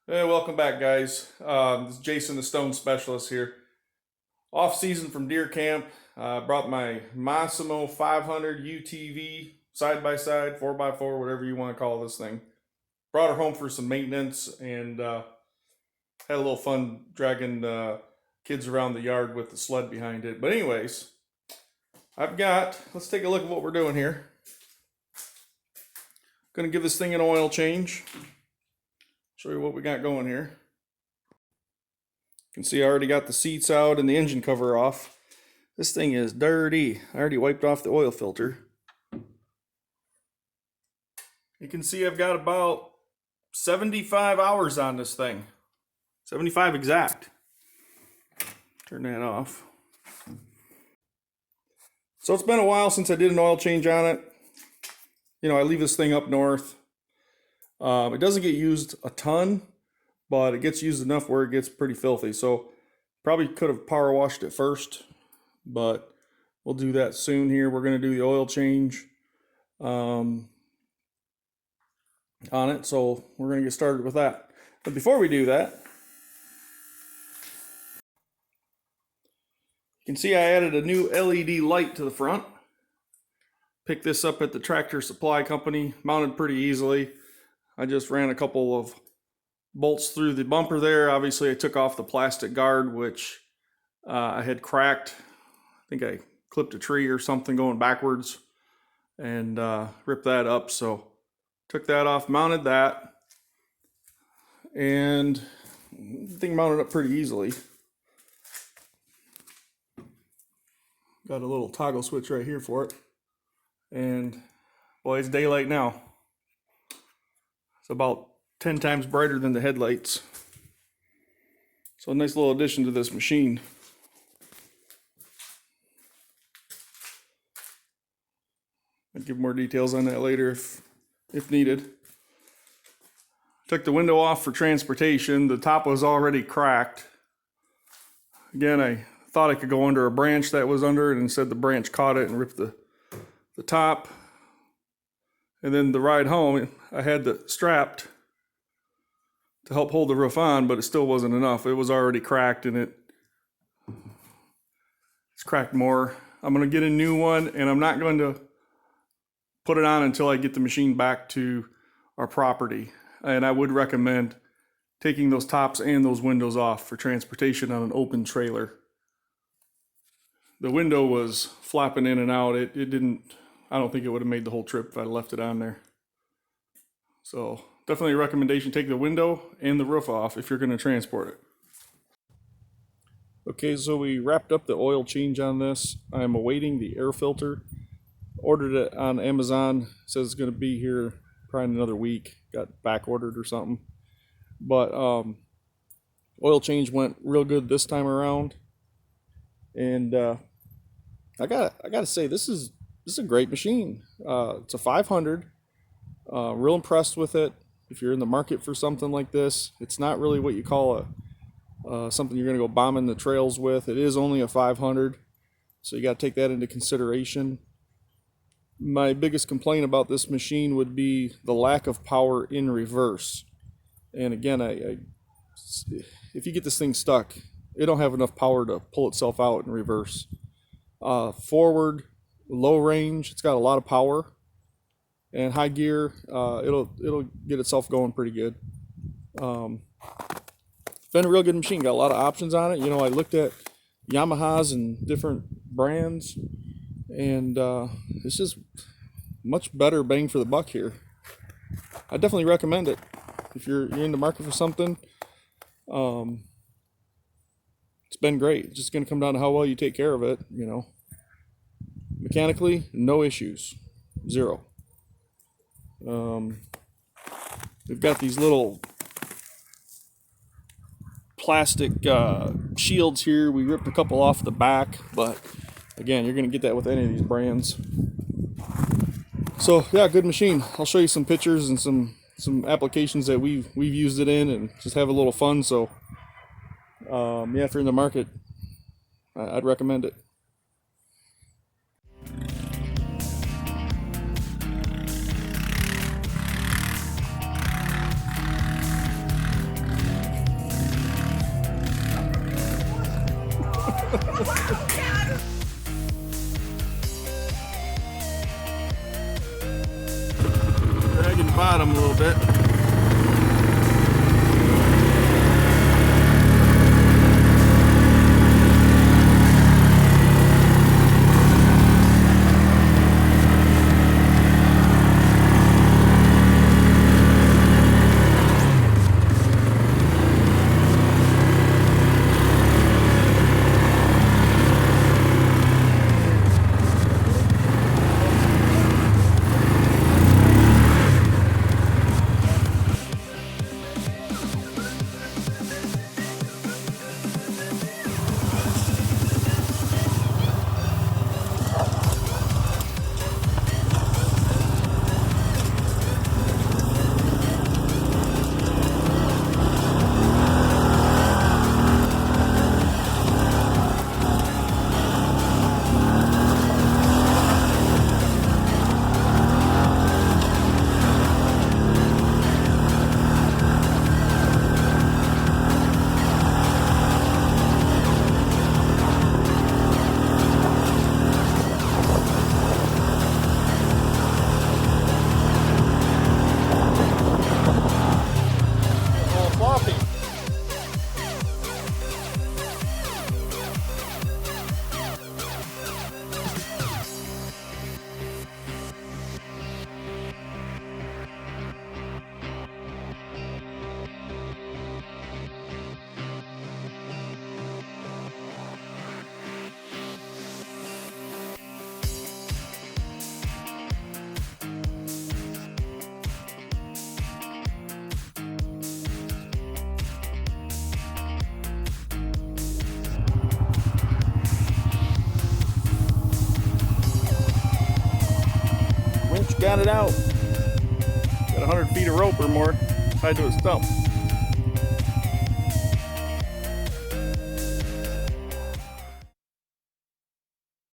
Hey, welcome back, guys. This is Jason, the Stone Specialist here. Off season from deer camp. Brought my Massimo 500 UTV side by side, 4x4, whatever you want to call this thing. Brought her home for some maintenance and had a little fun dragging kids around the yard with the sled behind it. But anyways, let's take a look at what we're doing here. Gonna give this thing an oil change. Show you what we got going here. You can see I already got the seats out and the engine cover off. This thing is dirty. I already wiped off the oil filter. You can see I've got about 75 hours on this thing. 75 exact. Turn that off. So it's been a while since I did an oil change on it. You know, I leave this thing up north. It doesn't get used a ton, but it gets used enough where it gets pretty filthy. So probably could have power washed it first, but we'll do that soon here. We're going to do the oil change on it. So we're going to get started with that. But before we do that, you can see I added a new LED light to the front. Picked this up at the Tractor Supply Company, mounted pretty easily. I just ran a couple of bolts through the bumper there. Obviously, I took off the plastic guard, which I had cracked. I think I clipped a tree or something going backwards and ripped that up. So took that off, mounted that, and the thing mounted up pretty easily. Got a little toggle switch right here for it. And boy, it's daylight now. It's about 10 times brighter than the headlights. So a nice little addition to this machine. I'll give more details on that later if needed. Took the window off for transportation. The top was already cracked. Again, I thought I could go under a branch that was under it, and instead the branch caught it and ripped the top. And then the ride home, I had the strapped to help hold the roof on, but it still wasn't enough. It was already cracked, and it's cracked more. I'm going to get a new one, and I'm not going to put it on until I get the machine back to our property. And I would recommend taking those tops and those windows off for transportation on an open trailer. The window was flapping in and out. I don't think it would have made the whole trip if I left it on there. So definitely a recommendation, take the window and the roof off if you're going to transport it. Okay, so we wrapped up the oil change on this. I'm awaiting the air filter. Ordered it on Amazon. It says it's going to be here probably in another week. Got back ordered or something. But oil change went real good this time around. And I gotta say, this is a great machine. It's a 500. Real impressed with it. If you're in the market for something like this, it's not really what you call something you're going to go bombing the trails with. It is only a 500, so you got to take that into consideration. My biggest complaint about this machine would be the lack of power in reverse. And again, if you get this thing stuck, it don't have enough power to pull itself out in reverse. Forward, low range, it's got a lot of power, and high gear, it'll get itself going pretty good. Been a real good machine. Got a lot of options on it. You know, I looked at Yamahas and different brands, and it's just much better bang for the buck here. I definitely recommend it if you're in the market for something. It's been great. It's just going to come down to how well you take care of it. You know, mechanically, no issues, zero. We've got these little plastic shields here. We ripped a couple off the back, but again, you're going to get that with any of these brands. So yeah, good machine. I'll show you some pictures and some applications that we've used it in, and just have a little fun. So yeah, if you're in the market, I'd recommend it. Got it out. Got 100 feet of rope or more tied to a stump.